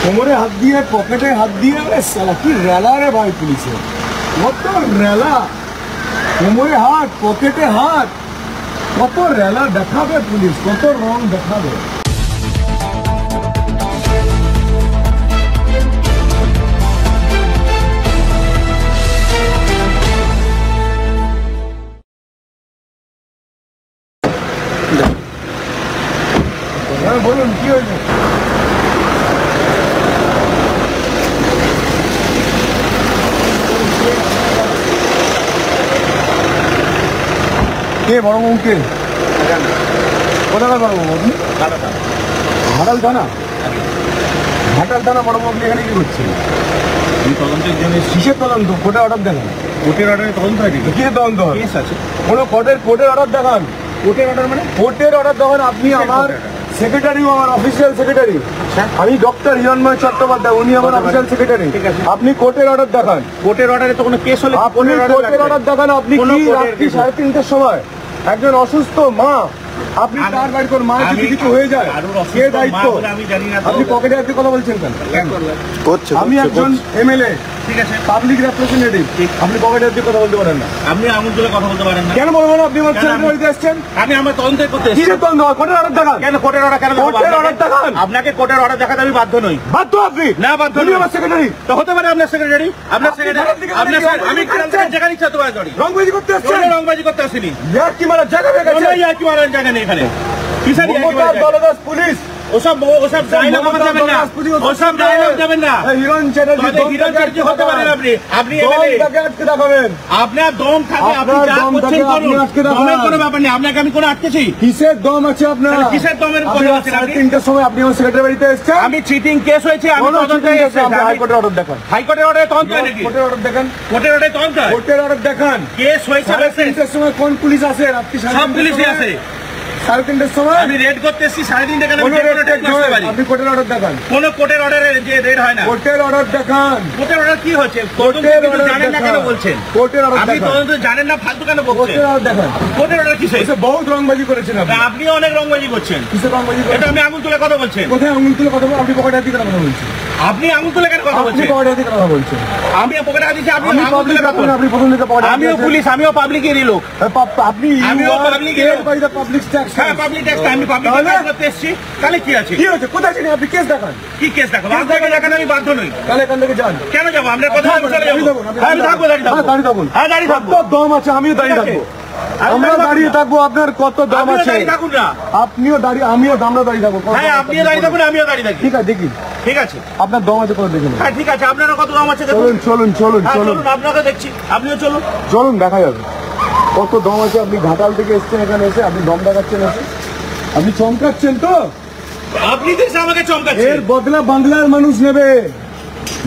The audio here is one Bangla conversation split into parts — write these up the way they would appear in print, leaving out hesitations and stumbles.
কোমরে হাত দিয়ে, পকেটে হাত দিয়ে, সালা কি রেলা রে ভাই পুলিশের, কত রেলা, কোমরে হাত, পকেটে হাত, কত রেলা দেখাবে পুলিশ, কত রং দেখাবে। বলুন কি হয়েছে? কে বড় বাবু? কে কোথাকার বড় বাবু? আপনি ঘাটাল থানা? ঘাটাল থানা বড় বাবু, আপনি এখানে কি করছেন? তদন্তের জন্য কিসের তদন্ত? কোর্টের অর্ডার দেখান। কোর্টের অর্ডারে তদন্ত হয় নাকি? কি তদন্ত হয়? কেস আছে। কোনো কোর্টের অর্ডার দেখান। কোর্টের অর্ডার মানে? কোর্টের অর্ডার দেখান। আপনি আমার সেক্রেটারি, আমার অফিসিয়াল সেক্রেটারি। আমি ডক্টর হিরণময় চট্টোপাধ্যায়, উনি আমার অফিসিয়াল সেক্রেটারি। ঠিক আছে, আপনি কোর্টের অর্ডার দেখান। কোর্টের অর্ডারে তো কোনো কেস হলে আপনি কোর্টের অর্ডার দেখান। আপনি কি রাত্রি 3:30টার সময় একজন অসুস্থ মা, আপনি তার বাড়ি কোন মা যদি কিছু হয়ে যায় কে দায়িত্ব? আমি জানি না। আপনি পকেটে আপনি কথা বলছেন কেন? আমি একজন এমএলএ, ঠিক আছে, পাবলিক রিপ্রেজেন্টেটিভ, আপনি পকেটে আপনি কথা বলতে পারেন না। আপনি আঙুল তুলে কথা বলতে পারেন না। কেন বলবো না? আপনি আমার সেক্রেটারিতে আসছেন। আমি আমার তদন্ত করতে কি তদন্ত? কোর্টের অর্ডার দেখান। কেন কোর্টের অর্ডার? কেন কোর্টের অর্ডার দেখান। আপনাকে কোর্টের অর্ডার দেখাতে আমি বাধ্য নই। বাধ্য আপনি? না, বাধ্য উনি নই। আমার সেক্রেটারি। তো হতে পারে আপনার সেক্রেটারি, আপনার সেক্রেটারি, আপনার আমি যেখানে ইচ্ছা তোমার করি। রংবাজি করতে আসছেন? রংবাজি করতে আসিনি। কি মারা জায়গা হয়ে গেছে? কি মারার জায়গা নেই এখানে। মমতার দলদাস পুলিশ। ওসব ডায়লগ যাবেন না, ওসব ডায়লগ যাবেন না। হিরণ চ্যাটার্জি, হিরণ চ্যাটার্জি হতে পারেন আপনি। আপনি আটকে দেখাবেন। আপনার দম থাকে, আপনি যা করছেন করুন, দমের কোনো ব্যাপার নেই। আপনাকে আমি কোনো আটকেছি? কিসের দম আছে আপনার? কিসের দমের কথা বলছেন আপনি? 3:30টার সময় আপনি আমার সেক্রেটারি বাড়িতে এসেছেন। আমি চিটিং কেস হয়েছে, আমি তদন্তে এসেছি। হাইকোর্টের অর্ডার দেখান। হাইকোর্টের অর্ডারে তদন্ত হয় নাকি? কোর্টের অর্ডার দেখান। কোর্টের অর্ডারে তদন্ত হয়? কোর্টের অর্ডার দেখান। কেস হয়েছে, 3:30টার সময় কোন পুলিশ আসে? রাত্রি সব পুলিশই আছে। 3:30টার সময় আমি রেড করতে এসেছি 3:30 কেন? আমি আসতে পারি। আপনি কোর্টের অর্ডার দেখান। কোন কোর্টের অর্ডারে যে রেড হয় না? কোর্টের অর্ডার দেখান। কোর্টের অর্ডার কি হচ্ছে? তদন্ত কিন্তু জানেন না কেন বলছেন? কোর্টের অর্ডার আপনি দেখান। তদন্ত জানেন না, ফালতু কেন বলছেন? কোর্টের অর্ডার দেখান। কোর্টের অর্ডার কি হয়েছে? বহুত রংবাজি করেছেন আপনি। আপনিও অনেক রংবাজি করছেন। কিসের রংবাজি এটা করেছেন? আমি আঙুল তুলে কথা বলছেন। কোথায় আঙুল তুলে কথা বলছেন? আপনি পকেটে হাত দিয়ে কথা বলছেন। আপনি আঙুল তুলে কেন কথা আপনি বলছেন? পকেটে হাত দিয়ে কথা বলছেন। আমি পকেটে হাত দিচ্ছি, আপনি আমি আঙুল তুলে পাবলিক, কথা বলছেন। আপনি প্রথম দিকে পকেটে হাত আমিও দিয়েছেন। পুলিশ, আমিও পাবলিকেরই লোক। আপনি আমিও public এর লোক। By the public tax. হ্যাঁ, পাবলিক ট্যাক্স, আমি পাবলিক ট্যাক্স করতে এসেছি। তাহলে কি আছে? কি হয়েছে? কোথায় ছিলেন আপনি? কেস দেখান। কি কেস দেখাবো? আপনাকে দেখাতে আমি বাধ্য নই। তাহলে এখান থেকে যান। কেন যাবো? আপনার কথা আমি চলে যাবো। হ্যাঁ, আমি থাকবো, দাঁড়িয়ে থাকবো। দাঁড়িয়ে থাকুন। হ্যাঁ, দাঁড়িয়ে থাকবো। কত দম আছে? আমিও দাঁড়িয়ে থাকবো। আমরা দাঁড়িয়ে থাকবো। আপনার কত দম আপনিও আছে? দাঁড়িয়ে থাকুন না। আপনিও দাঁড়িয়ে, আমিও আমরা দাঁড়িয়ে থাকবো। হ্যাঁ, আপনিও দাঁড়িয়ে থাকুন, আমিও দাঁড়িয়ে থাকি। ঠিক আছে, দেখি ঠিক আছে। আপনার দম আছে কত দেখুন। হ্যাঁ, ঠিক আছে, আপনারও কত দাম আছে দেখুন। চলুন চলুন চলুন হ্যাঁ, চলুন চলুন, আপনাকে দেখছি। আপনিও চলুন। চলুন, দেখা যাবে কত দম আছে। আপনি ঘাটাল থেকে এসছেন, এখানে এসে আপনি দম দেখাচ্ছেন, এসে আপনি চমকাচ্ছেন তো। আপনি দেশে আমাকে চমকাচ্ছেন। এর বদলা বাংলার মানুষ নেবে।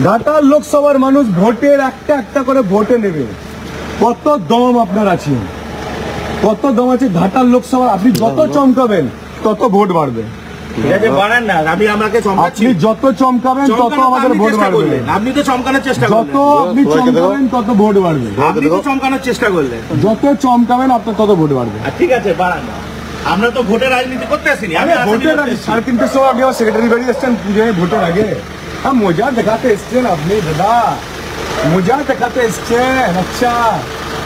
ঘাটাল লোকসভার মানুষ ভোটের একটা একটা করে ভোটে নেবে। কত দম আপনার আছে, কত দম আছে ঘাটাল লোকসভা। আপনি যত চমকাবেন তত ভোট বাড়বে। ঠিক আছে, বাড়ান না। আমি আমাকে চমকাচ্ছি। আপনি যত চমকাবেন তত আমাদের ভোট বাড়বে। আপনি তো চমকানোর চেষ্টা যত করলেন। আপনি চমকাবেন তত ভোট বাড়বে। আপনি তো চমকানোর চেষ্টা করলেন। যত চমকাবেন আপনার তত ভোট বাড়বে। ঠিক আছে, বাড়ান না। আমরা তো ভোটের রাজনীতি করতে আসিনি। আমি ভোটের আগে 3:30টার সময় আপনি আমার সেক্রেটারি বাড়ি এসছেন পুজোয়, ভোটের আগে। হ্যাঁ, মজা দেখাতে এসছেন আপনি দাদা, মজা দেখাতে এসছেন। আচ্ছা,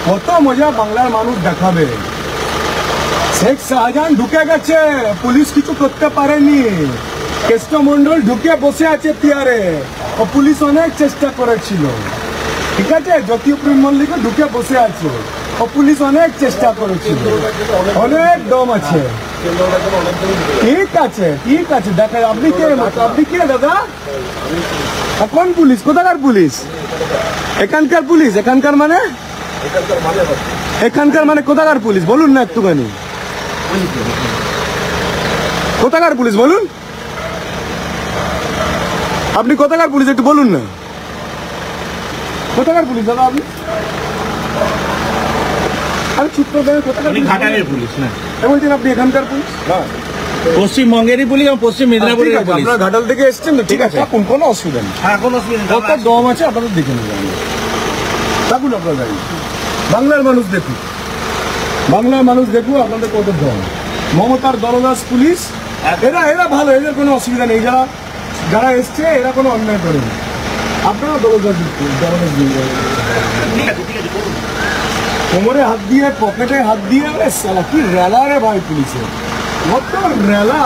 কত মজা বাংলার মানুষ দেখাবে। শেখ শাহজাহান ঢুকে গেছে, পুলিশ কিছু করতে পারেনি। কেষ্টমন্ডল ঢুকে বসে আছে চেয়ারে, ও পুলিশ অনেক চেষ্টা করেছিল। ঠিক আছে, জ্যোতিপ্রিয় মল্লিক ঢুকে বসে আছে, ও পুলিশ অনেক চেষ্টা করেছিল। অনেক দম আছে। ঠিক আছে, ঠিক আছে, দেখা আপনি কে? আপনি কে দাদা? কোন পুলিশ? কোথাকার পুলিশ? এখানকার পুলিশ? এখানকার মানে? এখানকার মানে কোথাকার পুলিশ বলুন না একটুখানি। কোথাকার পুলিশ বলুন? আপনি কোথাকার পুলিশ একটু বলুন না। কোথাকার পুলিশ দাদা আপনি? আমি চুপ করে কোথাকার পুলিশ? ঘাটালের পুলিশ না বলছেন আপনি এখানকার পুলিশ? পশ্চিমবঙ্গেরই পুলিশ এবং পশ্চিম মেদিনীপুরের পুলিশ। আপনারা ঘাটাল থেকে এসছেন তো? ঠিক আছে, কোনো অসুবিধা নেই। হ্যাঁ, কোনো অসুবিধা নেই। কত দম আছে আপনাদের দেখে নেবেন। থাকুন আপনারা দাঁড়িয়ে। বাংলার মানুষ দেখুন, বাংলার মানুষ দেখুন আপনাদের কত দম। মমতার দলদাস পুলিশ, এরা ভালো, এদের কোনো অসুবিধা নেই। যারা যারা এসছে এরা কোনো অন্যায় করেনি, আপনারা দরজা দিচ্ছেন। কোমরে হাত দিয়ে, পকেটে হাত দিয়ে, সালা কি রেলা রে ভাই পুলিশে, কত রেলা,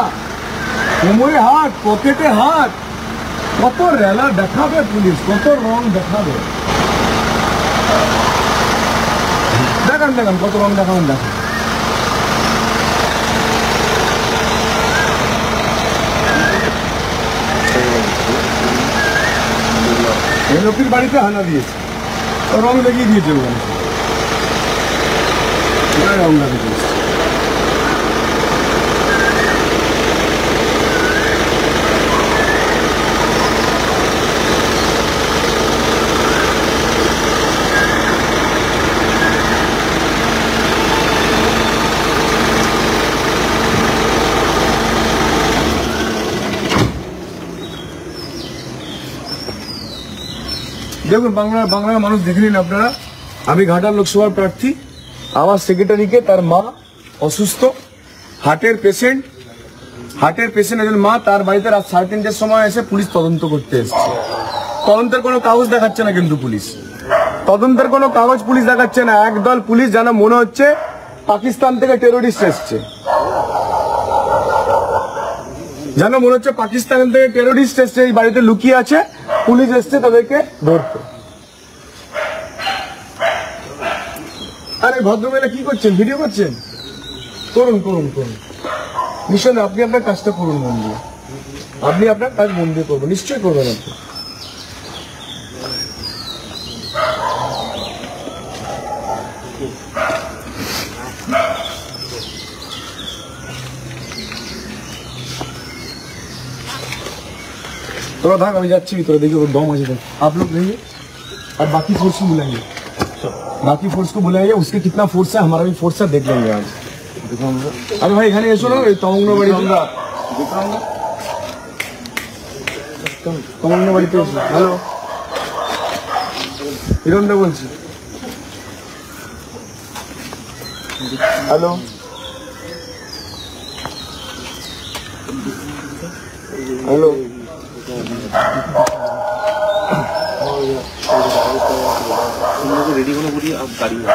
কোমরে হাত, পকেটে হাত, কত রেলা দেখাবে পুলিশ, কত রং দেখাবে। দেখান দেখান কত রং দেখাবেন, দেখান। এই লোকের বাড়িতে হানা দিয়েছে, ও রং দেখিয়ে দিয়েছে, রং দেখিয়েছে। দেখুন বাংলার মানুষ দেখে নিন আপনারা, আমি ঘাটাল লোকসভার প্রার্থী। আমার সেক্রেটারিকে তার মা অসুস্থ, হার্টের পেশেন্ট একজন মা, তার বাড়িতে রাত 3:30টার সময় এসে পুলিশ তদন্ত করতে এসেছে। তদন্তের কোনো কাগজ দেখাচ্ছে না, কিন্তু পুলিশ তদন্তের কোনো কাগজ পুলিশ দেখাচ্ছে না। একদল পুলিশ যেন মনে হচ্ছে পাকিস্তান থেকে টেরোরিস্ট এসছে, যেন মনে হচ্ছে পাকিস্তান থেকে টেরোরিস্ট এসছে, এই বাড়িতে লুকিয়ে আছে, পুলিশ এসছে তাদেরকে ধরতে। আরে ভদ্রমহিলা কি করছেন, ভিডিও করছেন? করুন করুন করুন, নিশ্চয় আপনি আপনার কাজটা করুন মন দিয়ে, আপনি আপনার কাজ মন দিয়ে করবেন, নিশ্চয়ই করবেন আপনি। थोड़ा भाग, अभी जाच्छी भी, थोड़ा देखिए वो दम है। आप लोग रहिए और बाकी फोर्स को बुलाइए, बाकी फोर्स को बुलाइए, उसके कितना फोर्स है, हमारा भी फोर्स है, देख लेंगे आज। अरे भाई এখানে এসো না, তমঙ্গবাড়ি তমঙ্গবাড়িতে এসো। হ্যালো, হিরণদা বলছি। হ্যালো, হ্যালো, रेडी होने बोलिए, आप गाड़ी में